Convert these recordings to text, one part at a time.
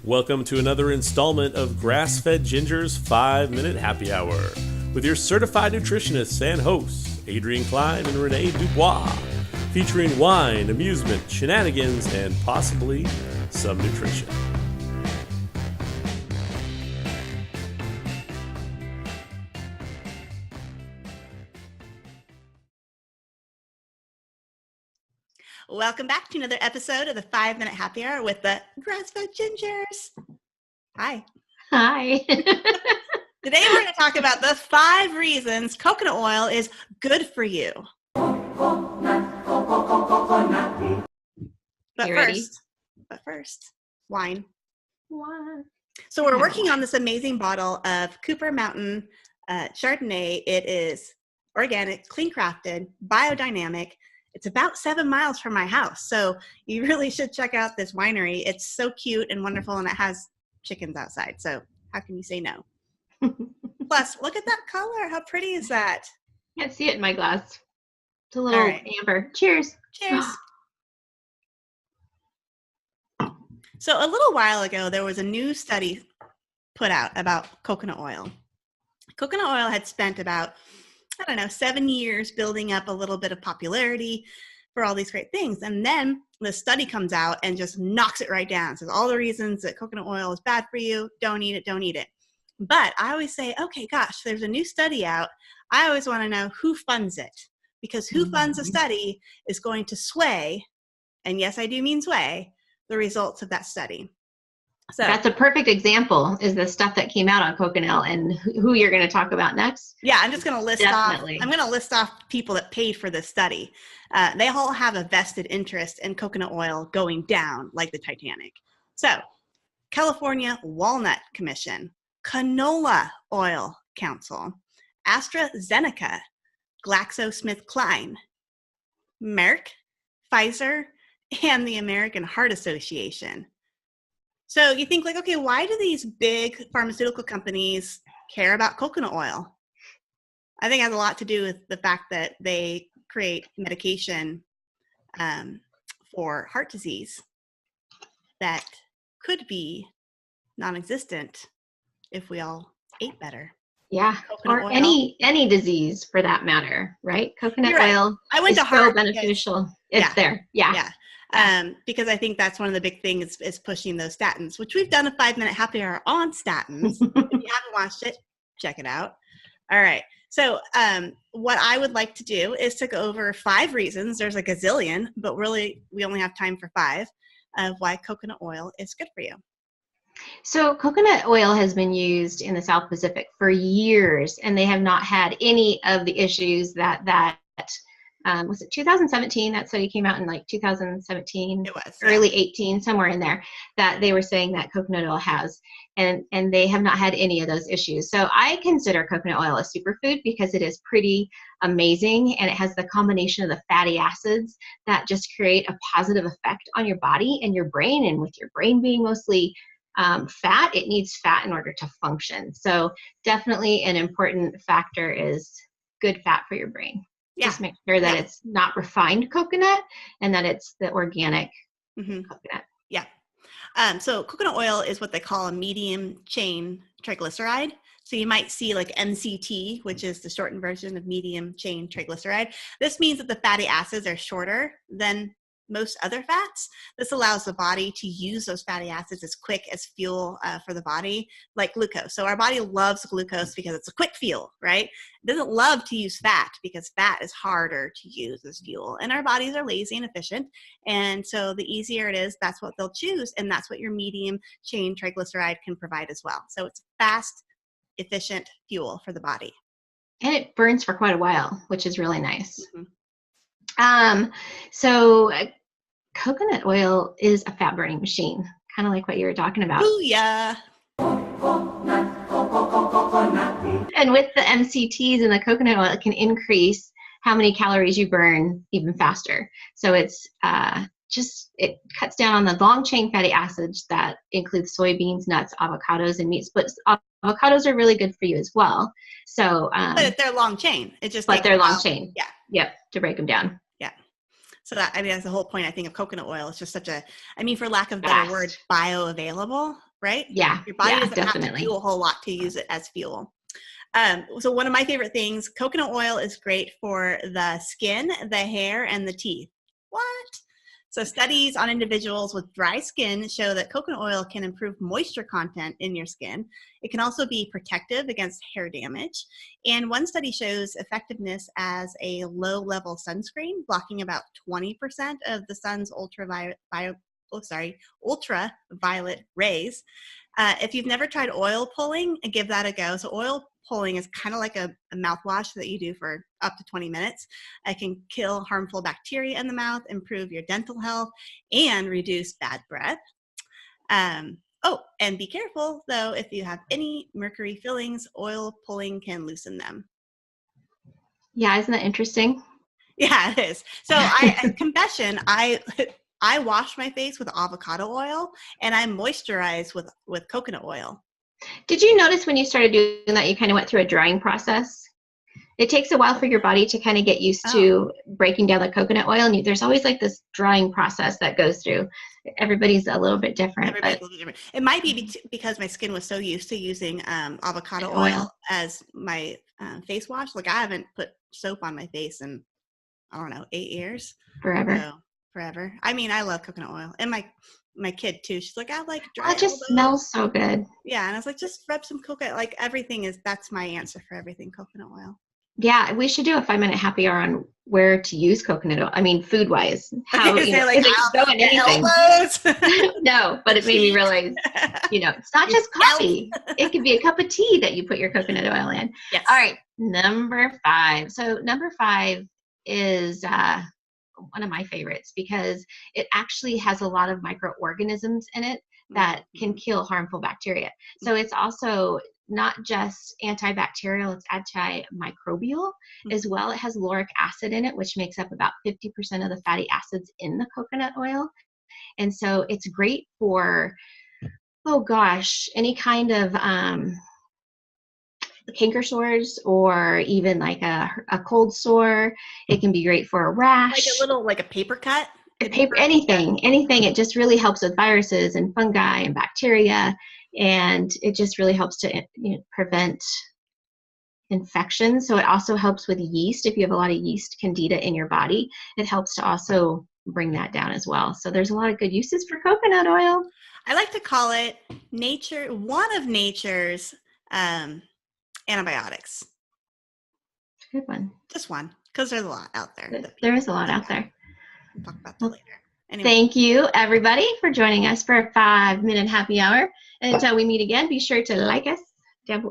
Welcome to another installment of Grass Fed Ginger's 5-Minute Happy Hour with your certified nutritionists and hosts, Adrian Klein and Renee Dubois, featuring wine, amusement, shenanigans, and possibly some nutrition. Welcome back to another episode of the 5-Minute Happy Hour with the Grass Fed Gingers. Hi. Hi. Today we're going to talk about the 5 reasons coconut oil is good for you. But first, wine. What? So we're working on this amazing bottle of Cooper Mountain Chardonnay. It is organic, clean crafted, biodynamic. It's about 7 miles from my house. So you really should check out this winery. It's so cute and wonderful, and it has chickens outside. So how can you say no? Plus, look at that color. How pretty is that? Can't see it in my glass. It's a little amber. Cheers. Cheers. So a little while ago, there was a new study put out about coconut oil. Coconut oil had spent about 7 years building up a little bit of popularity for all these great things. And then the study comes out and just knocks it right down. Says all the reasons that coconut oil is bad for you. Don't eat it. Don't eat it. But I always say, okay, gosh, there's a new study out. I always want to know who funds it, because who funds a study is going to sway, and yes, I do mean sway, the results of that study. So that's a perfect example, is the stuff that came out on coconut and who you're going to talk about next. Yeah, I'm just going to list Definitely. off. I'm going to list off people that paid for this study. They all have a vested interest in coconut oil going down like the Titanic. So, California Walnut Commission, Canola Oil Council, AstraZeneca, GlaxoSmithKline, Merck, Pfizer, and the American Heart Association. So you think okay, why do these big pharmaceutical companies care about coconut oil? I think it has a lot to do with the fact that they create medication for heart disease that could be non-existent if we all ate better. Yeah, coconut or oil. any disease for that matter, right? Coconut oil is so beneficial. It's there. Yeah. Because I think that's one of the big things is pushing those statins, which we've done a 5-minute happy hour on statins. If you haven't watched it, check it out. All right. So what I would like to do is to go over 5 reasons. There's a gazillion, but really we only have time for 5 of why coconut oil is good for you. So coconut oil has been used in the South Pacific for years, and they have not had any of the issues that was it 2017? That study came out in 2017, it was, early 18, somewhere in there, that they were saying that coconut oil has, and they have not had any of those issues. So I consider coconut oil a superfood because it is pretty amazing, and it has the combination of the fatty acids that just create a positive effect on your body and your brain. And with your brain being mostly fat, it needs fat in order to function. So definitely an important factor is good fat for your brain. Yeah. Just make sure that it's not refined coconut and that it's the organic coconut. Yeah. So coconut oil is what they call a medium chain triglyceride. So you might see MCT, which is the shortened version of medium chain triglyceride. This means that the fatty acids are shorter than most other fats. This allows the body to use those fatty acids as quick as fuel for the body, like glucose. So our body loves glucose because it's a quick fuel, right? It doesn't love to use fat because fat is harder to use as fuel. And our bodies are lazy and efficient. And so the easier it is, that's what they'll choose. And that's what your medium chain triglyceride can provide as well. So it's fast, efficient fuel for the body. And it burns for quite a while, which is really nice. So coconut oil is a fat burning machine, kind of like what you were talking about. Ooh, yeah. And with the MCTs in the coconut oil, it can increase how many calories you burn even faster. So it's it cuts down on the long chain fatty acids that include soybeans, nuts, avocados, and meats. But avocados are really good for you as well. So, but they're long chain. They're long chain. Yeah. Yep. To break them down. Yeah. So that's the whole point, I think, of coconut oil. It's just such for lack of a better word, bioavailable. right? Yeah. Your body Yeah, doesn't have to definitely. do a whole lot to use it as fuel. So one of my favorite things, coconut oil is great for the skin, the hair, and the teeth. What? So studies on individuals with dry skin show that coconut oil can improve moisture content in your skin. It can also be protective against hair damage. And one study shows effectiveness as a low-level sunscreen, blocking about 20% of the sun's ultraviolet rays. If you've never tried oil pulling, give that a go. So oil pulling is kind of like a mouthwash that you do for up to 20 minutes. It can kill harmful bacteria in the mouth, improve your dental health, and reduce bad breath. Oh, and be careful, though, if you have any mercury fillings, oil pulling can loosen them. Yeah, isn't that interesting? Yeah, it is. So confession, I wash my face with avocado oil, and I moisturize with coconut oil. Did you notice when you started doing that, you kind of went through a drying process? It takes a while for your body to kind of get used to breaking down the coconut oil, and there's always like this drying process that goes through. Everybody's a little bit different. Everybody's a little different. It might be because my skin was so used to using avocado oil as my face wash. Like, I haven't put soap on my face in, I don't know, 8 years. Forever. So, forever. I mean, I love coconut oil. And my kid too. She's like, I like dry. It just smells so good. Yeah, and I was like, just rub some coconut. Like, that's my answer for everything, coconut oil. Yeah, we should do a 5-minute happy hour on where to use coconut oil. I mean, food-wise, how like, it's so in anything. No, but it made me realize, it's not just coffee. It could be a cup of tea that you put your coconut oil in. Yes. All right, number 5. So number 5 is one of my favorites because it actually has a lot of microorganisms in it that can kill harmful bacteria. So it's also not just antibacterial, it's antimicrobial as well. It has lauric acid in it, which makes up about 50% of the fatty acids in the coconut oil. And so it's great for, any kind of canker sores or even like a cold sore. It can be great for a rash. Like a paper cut? Anything. It just really helps with viruses and fungi and bacteria. And it just really helps to prevent infection. So it also helps with yeast. If you have a lot of yeast candida in your body, it helps to also bring that down as well. So there's a lot of good uses for coconut oil. I like to call it one of nature's antibiotics. Good one. Just one, because there's a lot out there. There is a lot out there. We'll talk about that later. Anyway. Thank you, everybody, for joining us for a 5-minute happy hour. And until we meet again, be sure to like us.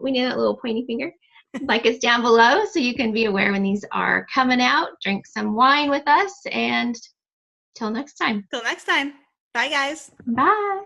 We need that little pointy finger. Like us down below so you can be aware when these are coming out. Drink some wine with us. And till next time. Till next time. Bye, guys. Bye.